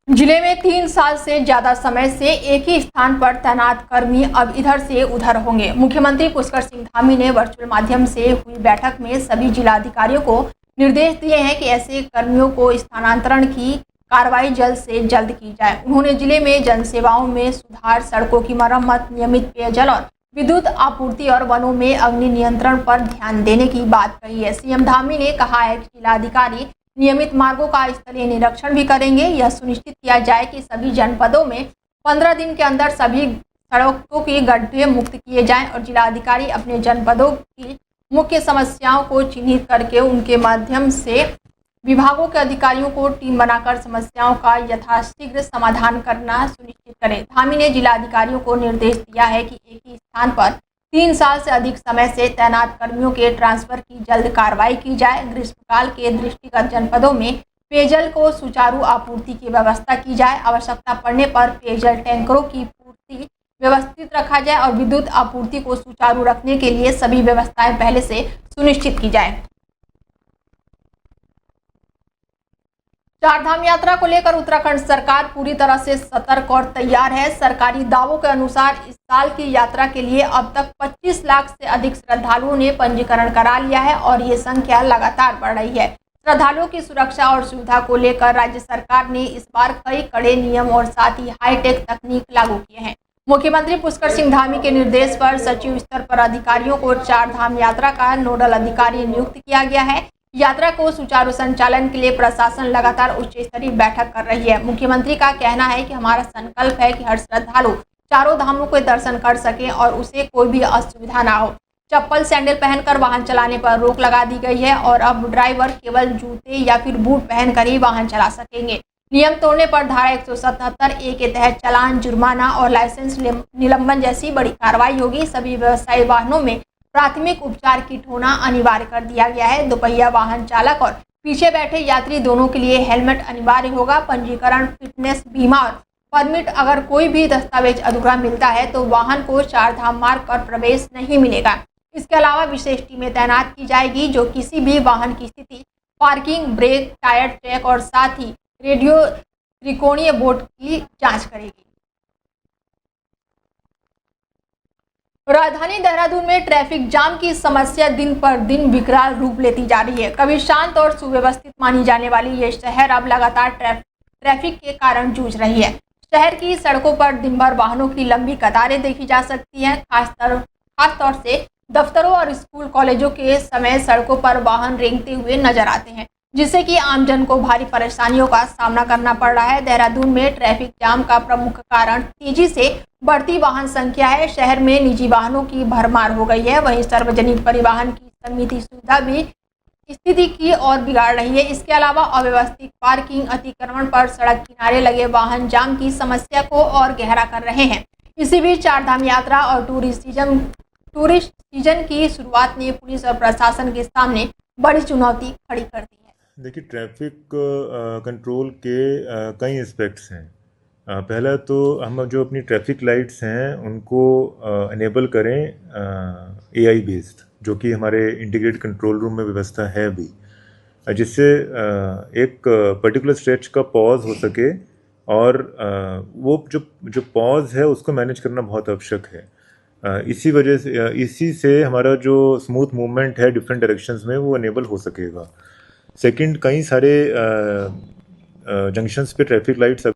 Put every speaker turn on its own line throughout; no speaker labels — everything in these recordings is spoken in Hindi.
जिले में 3 साल से ज्यादा समय से एक ही स्थान पर तैनात कर्मी अब इधर से उधर होंगे। मुख्यमंत्री पुष्कर सिंह धामी ने वर्चुअल माध्यम से हुई बैठक में सभी जिलाधिकारियों को निर्देश दिए हैं कि ऐसे कर्मियों को स्थानांतरण की कार्रवाई जल्द से जल्द की जाए। उन्होंने जिले में जनसेवाओं में सुधार, सड़कों की मरम्मत, नियमित पेयजल और विद्युत आपूर्ति और वनों में अग्नि नियंत्रण पर ध्यान देने की बात कही है। सीएम धामी ने कहा है कि जिलाधिकारी नियमित मार्गों का स्थलीय निरीक्षण भी करेंगे। यह सुनिश्चित किया जाए कि सभी जनपदों में 15 दिन के अंदर सभी सड़कों के गड्ढे मुक्त किए जाएं और जिलाधिकारी अपने जनपदों की मुख्य समस्याओं को चिन्हित करके उनके माध्यम से विभागों के अधिकारियों को टीम बनाकर समस्याओं का यथाशीघ्र समाधान करना सुनिश्चित करें। धामी ने जिलाधिकारियों को निर्देश दिया है कि एक ही स्थान पर 3 साल से अधिक समय से तैनात कर्मियों के ट्रांसफर की जल्द कार्रवाई की जाए। ग्रीष्मकाल के दृष्टिगत जनपदों में पेयजल को सुचारू आपूर्ति की व्यवस्था की जाए। आवश्यकता पड़ने पर पेयजल टैंकरों की पूर्ति व्यवस्थित रखा जाए और विद्युत आपूर्ति को सुचारू रखने के लिए सभी व्यवस्थाएं पहले से सुनिश्चित की जाए। चारधाम यात्रा को लेकर उत्तराखंड सरकार पूरी तरह से सतर्क और तैयार है। सरकारी दावों के अनुसार इस साल की यात्रा के लिए अब तक 25 लाख से अधिक श्रद्धालुओं ने पंजीकरण करा लिया है और ये संख्या लगातार बढ़ रही है। श्रद्धालुओं की सुरक्षा और सुविधा को लेकर राज्य सरकार ने इस बार कई कड़े नियम और साथ ही हाईटेक तकनीक लागू किए हैं। मुख्यमंत्री पुष्कर सिंह धामी के निर्देश पर सचिव स्तर पर अधिकारियों को चारधाम यात्रा का नोडल अधिकारी नियुक्त किया गया है। यात्रा को सुचारू संचालन के लिए प्रशासन लगातार उच्च स्तरीय बैठक कर रही है। मुख्यमंत्री का कहना है कि हमारा संकल्प है कि हर श्रद्धालु चारों धामों के दर्शन कर सके और उसे कोई भी असुविधा ना हो। चप्पल सैंडल पहनकर वाहन चलाने पर रोक लगा दी गई है और अब ड्राइवर केवल जूते या फिर बूट पहनकर ही वाहन चला सकेंगे। नियम तोड़ने पर धारा 177A के तहत चालान, जुर्माना और लाइसेंस निलंबन जैसी बड़ी कार्रवाई होगी। सभी व्यवसायी वाहनों में प्राथमिक उपचार किट होना अनिवार्य कर दिया गया है। दोपहिया वाहन चालक और पीछे बैठे यात्री दोनों के लिए हेलमेट अनिवार्य होगा। पंजीकरण, फिटनेस, बीमा और परमिट अगर कोई भी दस्तावेज अधूरा मिलता है तो वाहन को चारधाम मार्ग पर प्रवेश नहीं मिलेगा। इसके अलावा विशेष टीमें तैनात की जाएगी जो किसी भी वाहन की स्थिति, पार्किंग, ब्रेक, टायर ट्रैक और साथ ही रेडियो त्रिकोणीय बोर्ड की जांच करेगी। राजधानी देहरादून में ट्रैफिक जाम की समस्या दिन पर दिन विकराल रूप लेती जा रही है। कभी शांत और सुव्यवस्थित मानी जाने वाली ये शहर अब लगातार ट्रैफिक के कारण जूझ रही है। शहर की सड़कों पर दिन भर वाहनों की लंबी कतारें देखी जा सकती हैं। खास तौर से दफ्तरों और स्कूल कॉलेजों के समय सड़कों पर वाहन रेंगते हुए नजर आते हैं, जिससे कि आमजन को भारी परेशानियों का सामना करना पड़ रहा है। देहरादून में ट्रैफिक जाम का प्रमुख कारण तेजी से बढ़ती वाहन संख्या है। शहर में निजी वाहनों की भरमार हो गई है, वहीं सार्वजनिक परिवहन की सीमित सुविधा भी स्थिति की और बिगाड़ रही है। इसके अलावा अव्यवस्थित पार्किंग, अतिक्रमण पर सड़क किनारे लगे वाहन जाम की समस्या को और गहरा कर रहे हैं। इसी बीच चारधाम यात्रा और टूरिस्ट सीजन की शुरुआत ने पुलिस और प्रशासन के सामने बड़ी चुनौती खड़ी कर दी है।
देखिए, ट्रैफिक कंट्रोल के कई एस्पेक्ट्स हैं। पहला तो हम जो अपनी ट्रैफिक लाइट्स हैं उनको इनेबल करें AI बेस्ड, जो कि हमारे इंटीग्रेटेड कंट्रोल रूम में व्यवस्था है भी, जिससे एक पर्टिकुलर स्ट्रेच का पॉज हो सके और वो जो पॉज है उसको मैनेज करना बहुत आवश्यक है। इसी से हमारा जो स्मूथ मूवमेंट है डिफरेंट डायरेक्शंस में वो इनेबल हो सकेगा। सेकंड, कई सारे जंक्शंस पे traffic lights.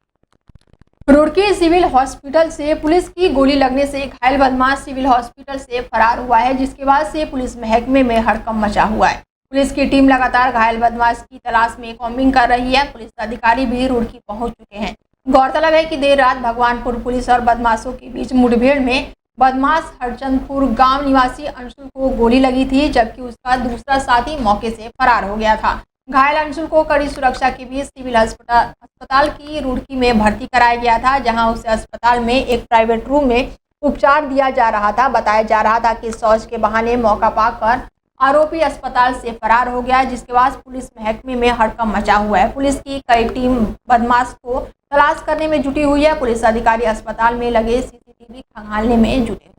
Roorkee civil hospital से पुलिस की गोली लगने से घायल बदमाश सिविल हॉस्पिटल से फरार हुआ है, जिसके बाद से पुलिस महकमे में हड़कंप मचा हुआ है। पुलिस की टीम लगातार घायल बदमाश की तलाश में कॉम्बिंग कर रही है। पुलिस अधिकारी भी रुड़की पहुंच चुके हैं। गौरतलब है कि देर रात भगवानपुर पुलिस और बदमाशों के बीच मुठभेड़ में बदमाश हरचंदपुर गांव निवासी अंशुल को गोली लगी थी, जबकि उसका दूसरा साथी मौके से फरार हो गया था। घायल अंशुल को कड़ी सुरक्षा के बीच सिविल अस्पताल की रुड़की में भर्ती कराया गया था, जहां उसे अस्पताल में एक प्राइवेट रूम में उपचार दिया जा रहा था। बताया जा रहा था कि शौच के बहाने मौका पाकर आरोपी अस्पताल से फरार हो गया, जिसके बाद पुलिस महकमे में हड़कंप मचा हुआ है। पुलिस की कई टीम बदमाश को तलाश करने में जुटी हुई है। पुलिस अधिकारी अस्पताल में लगे CCTV खंगालने में जुटे हुए हैं।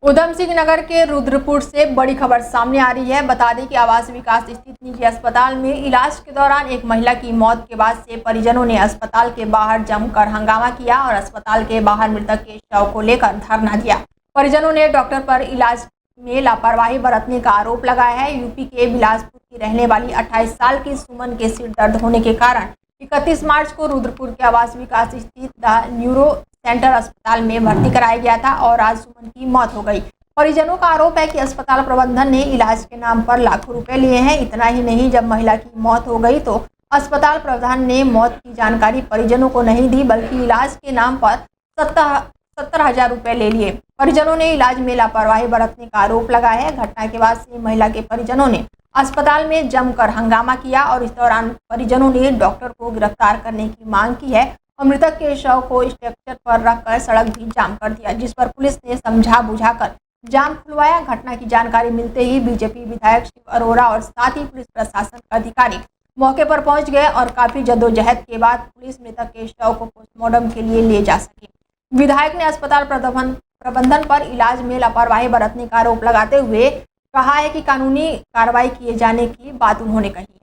उधम सिंह नगर के रुद्रपुर से बड़ी खबर सामने आ रही है। बता दें कि आवास विकास स्थित निजी अस्पताल में इलाज के दौरान एक महिला की मौत के बाद से परिजनों ने अस्पताल के बाहर जमकर हंगामा किया और अस्पताल के बाहर मृतक के शव को लेकर धरना दिया। परिजनों ने डॉक्टर पर इलाज में लापरवाही बरतने का आरोप लगाया है। यूपी के बिलासपुर की रहने वाली 28 साल की सुमन के सिर दर्द होने के कारण 31 मार्च को रुद्रपुर के आवास विकास स्थित द न्यूरो सेंटर अस्पताल में भर्ती कराया गया था और आज सुमन की मौत हो गई। परिजनों का आरोप है कि अस्पताल प्रबंधन ने इलाज के नाम पर लाखों रुपए लिए हैं। इतना ही नहीं, जब महिला की मौत हो गई तो अस्पताल प्रबंधन ने मौत की जानकारी परिजनों को नहीं दी, बल्कि इलाज के नाम पर 70,000 रुपए ले लिए। परिजनों ने इलाज में लापरवाही बरतने का आरोप लगाया है। घटना के बाद से महिला के परिजनों ने अस्पताल में जमकर हंगामा किया और इस दौरान परिजनों ने डॉक्टर को गिरफ्तार करने की मांग की है और मृतक के शव को स्ट्रक्चर पर रखकर सड़क भी जाम कर दिया, जिस पर पुलिस ने समझा बुझाकर जाम खुलवाया। घटना की जानकारी मिलते ही बीजेपी विधायक शिव अरोड़ा और साथ ही पुलिस प्रशासन के अधिकारी मौके पर पहुंच गए और काफी जद्दोजहद के बाद पुलिस मृतक के शव को पोस्टमार्टम के लिए ले जा सके। विधायक ने अस्पताल प्रबंधन पर इलाज में लापरवाही बरतने का आरोप लगाते हुए कहा है कि कानूनी कार्रवाई किए जाने की बात उन्होंने कही है।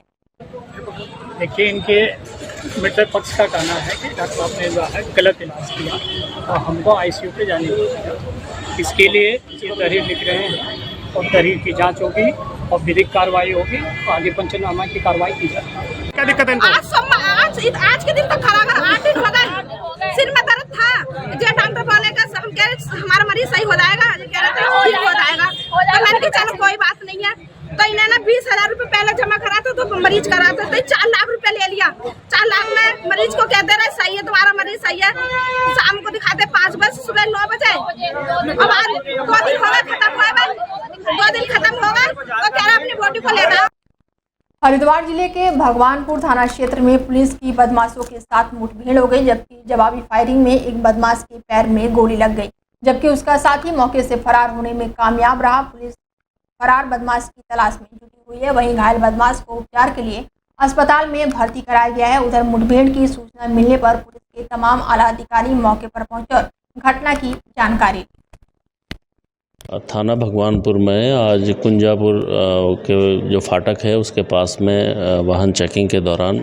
देखिए, इनके मृतक पक्ष का कहना है कि डॉक्टर साहब ने जो है गलत इलाज किया और हमको आईसीयू पे जाने को दिया। इसके लिए ये तहरीर लिख रहे हैं और तहरीर की जांच होगी और विधिक कार्रवाई होगी और आगे पंचनामा की कार्रवाई की जाएगी। क्या दिक्कत है इनको?
आज के दिन तक खड़ा कर 8 दिन हो गए, सिर में दर्द था। जो डॉक्टर बोलेगा हम कह रहे हमारा मरीज सही हो जाएगा, कह रहे थे ठीक हो जाएगा। तो मैंने कहा चलो कोई बात नहीं है। तो इन्होंने 20,000 रुपये पहले जमा करा था तो मरीज करा था, तो 4 लाख रुपए ले लिया। 4 लाख में मरीज को कहते रहे सही है, तुम्हारा मरीज सही है। शाम को दिखाते 5 बजे, सुबह 9 बजे। अब आज 2 दिन हो गए खत्म हुए, 2 दिन खत्म हो गए तो कह रहे अपनी बॉडी को लेना।
हरिद्वार जिले के भगवानपुर थाना क्षेत्र में पुलिस की बदमाशों के साथ मुठभेड़ हो गई, जबकि जवाबी फायरिंग में एक बदमाश के पैर में गोली लग गई, जबकि उसका साथी मौके से फरार होने में कामयाब रहा। पुलिस फरार बदमाश की तलाश में जुटी हुई है। वहीं घायल बदमाश को उपचार के लिए अस्पताल में भर्ती कराया गया है। उधर मुठभेड़ की सूचना मिलने पर पुलिस के तमाम आला अधिकारी मौके पर पहुंचे और घटना की जानकारी।
थाना भगवानपुर में आज कुंजापुर के जो फाटक है उसके पास में वाहन चेकिंग के दौरान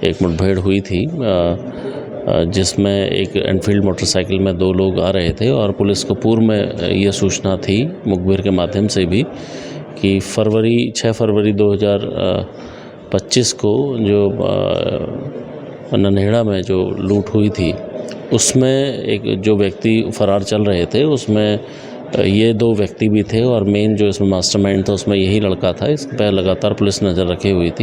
एक मुठभेड़ हुई थी, जिसमें एक एनफील्ड मोटरसाइकिल में 2 लोग आ रहे थे और पुलिस को पूर्व में ये सूचना थी मुखबिर के माध्यम से भी कि 6 फरवरी 2025 को जो नन्हेड़ा में जो लूट हुई थी उसमें एक जो व्यक्ति फरार चल रहे थे उसमें ये 2 व्यक्ति भी थे और मेन जो इसमें मास्टरमाइंड था उसमें यही लड़का था। इस पर लगातार पुलिस नज़र रखी हुई थी।